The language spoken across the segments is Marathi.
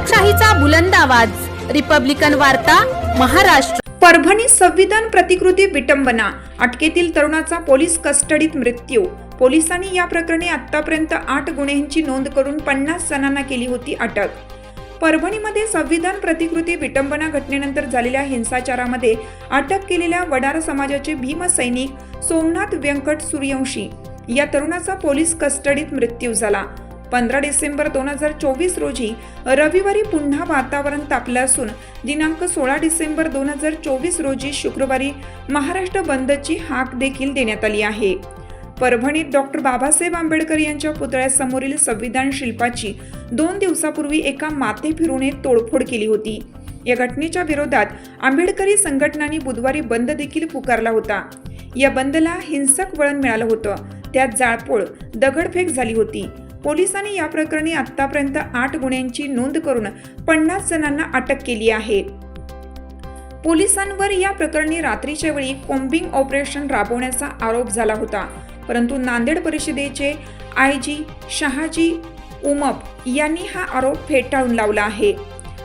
लोकशाहीचा बुलंद आवाज, रिपब्लिकन वार्ता, महाराष्ट्र। परभणी संविधान प्रतिकृती विटंबना, अटकेतील तरुणाचा पोलीस कस्टडीत मृत्यू। पोलिसांनी या प्रकरणी आतापर्यंत 8 गुन्ह्यांची नोंद करून 50 जणांना केली होती अटक। परभणीमध्ये संविधान प्रतिकृती विटंबना घटनेनंतर झालेल्या हिंसाचारामध्ये अटक केलेल्या वडार समाजाचे भीमसैनिक सोमनाथ व्यंकट सूर्यवंशी या तरुणाचा पोलीस कस्टडीत मृत्यू झाला। 15 डिसेंबर 2024 रोजी रविवारी पुन्हा वातावरण तापलं असून दिनांक 16 डिसेंबर 2024 रोजी शुक्रवारी महाराष्ट्र बंदची हाक देखील देण्यात आली आहे। परभणीत डॉक्टर बाबासाहेब आंबेडकर यांच्या पुतळ्यासमोरील संविधान शिल्पाची 2 दिवसापूर्वी एका माथे फिरूने तोडफोड केली होती। या घटनेच्या विरोधात आंबेडकरी संघटनांनी बुधवारी बंद देखील पुकारला होता। या बंदला हिंसक वळण मिळालं होतं, त्यात जाळपोळ, दगडफेक झाली होती। पोलिसांनी या प्रकरणी आतापर्यंत 8 गुन्ह्यांची नोंद करून 50 जणांना अटक केली आहे। पोलिसांवर या प्रकरणी रात्रीच्या वेळी कॉम्बिंग ऑपरेशन राबवण्याचा आरोप झाला होता, परंतु नांदेड परिषदेचे आयजी शहाजी उमप यांनी हा आरोप फेटाळून लावला आहे।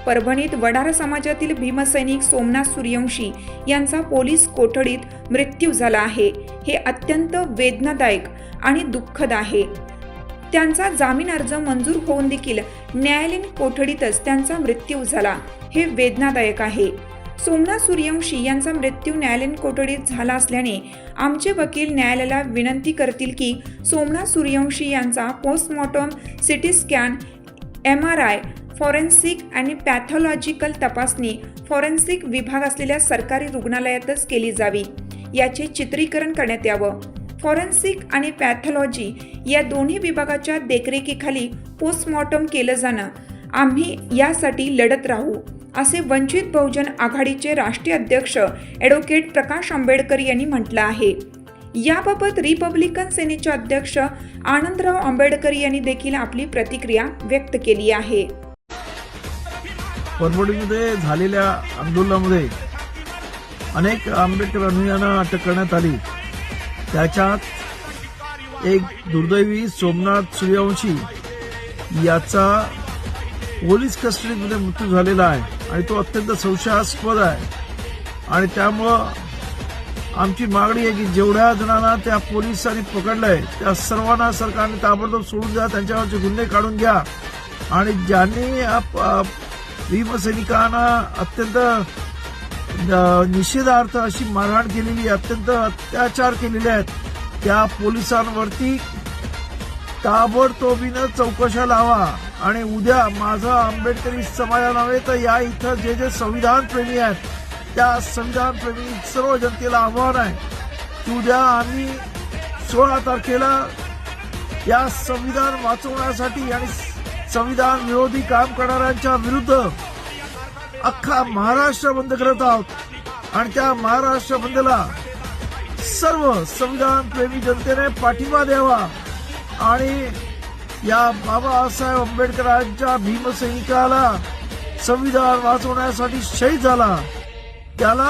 परभणीत वडार समाजातील भीमसैनिक सोमनाथ सूर्यवंशी यांचा पोलीस कोठडीत मृत्यू झाला आहे। हे अत्यंत वेदनादायक आणि दुःखद आहे। त्यांचा जामीन अर्ज मंजूर होऊन देखील न्यायालयीन कोठडीतच त्यांचा मृत्यू झाला, हे वेदनादायक आहे। सोमनाथ सूर्यवंशी यांचा मृत्यू न्यायालयीन कोठडीत झाला असल्याने आमचे वकील न्यायालयाला विनंती करतील की सोमनाथ सूर्यवंशी यांचा postmortem, CT scan, MRI, forensic आणि पॅथॉलॉजिकल तपासणी फॉरेन्सिक विभाग असलेल्या सरकारी रुग्णालयातच केली जावी, याचे चित्रीकरण करण्यात यावं। फॉरेन्सिक आणि पॅथॉलॉजी या दोन्ही विभागाच्या देखरेखीखाली पोस्टमॉर्टम केलं जाणं, आम्ही यासाठी लढत राहू, असे वंचित बहुजन आघाडीचे राष्ट्रीय अध्यक्ष ॲडव्होकेट प्रकाश आंबेडकर यांनी म्हटलं आहे। याबाबत रिपब्लिकन सेनेचे अध्यक्ष आनंदराव आंबेडकर यांनी देखील आपली प्रतिक्रिया व्यक्त केली आहे। परभणीमध्ये झालेल्या आंदोलनामध्ये अनेक आंबेडकर अनुयायांना अटक करण्यात आली। त्याच्यात एक दुर्दैवी सोमनाथ सूर्यवंशी याचा पोलीस कस्टडीमध्ये मृत्यू झालेला आहे आणि तो अत्यंत संशयास्पद आहे। आणि त्यामुळं आमची मागणी आहे की जेवढ्या जणांना त्या पोलिसांनी पकडलंय त्या सर्वांना सरकारने ताबडतोब सोडून द्या, त्यांच्यावरचे गुन्हे काढून घ्या। आणि ज्यांनी भीमसैनिकांना अत्यंत निषेधार्थ अशी मारहाण केलेली, अत्यंत अत्याचार केलेले आहेत, त्या पोलिसांवरती ताबडतोबीनं चौकशा लावा। आणि उद्या माझा आंबेडकरी समाजा नव्हे तर या इथं जे संविधान प्रेमी आहेत त्या संविधान प्रेमी सर्व जनतेला आव्हान आहे की उद्या आम्ही 16 तारखेला या संविधान वाचवण्यासाठी आणि संविधान विरोधी काम करणाऱ्यांच्या विरुद्ध अख्खा महाराष्ट्र बंद करत आहोत। आणि त्या महाराष्ट्र बंदला सर्व संविधान प्रेमी जनतेने पाठिंबा द्यावा आणि या बाबासाहेब आंबेडकरांच्या भीमसैनिकाला संविधान वाचवण्यासाठी शहीद झाला त्याला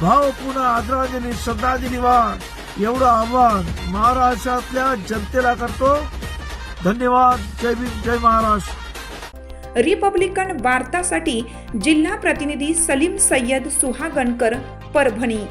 भावपूर्ण आदरांजली, श्रद्धांजली वाहन एवढं आव्हान महाराष्ट्रातल्या जनतेला करतो। धन्यवाद। जय भीम, जय महाराष्ट्र। रिपब्लिकन वार्तासाठी जिल्हा प्रतिनिधी सलीम सय्यद सुहागणकर, परभणी।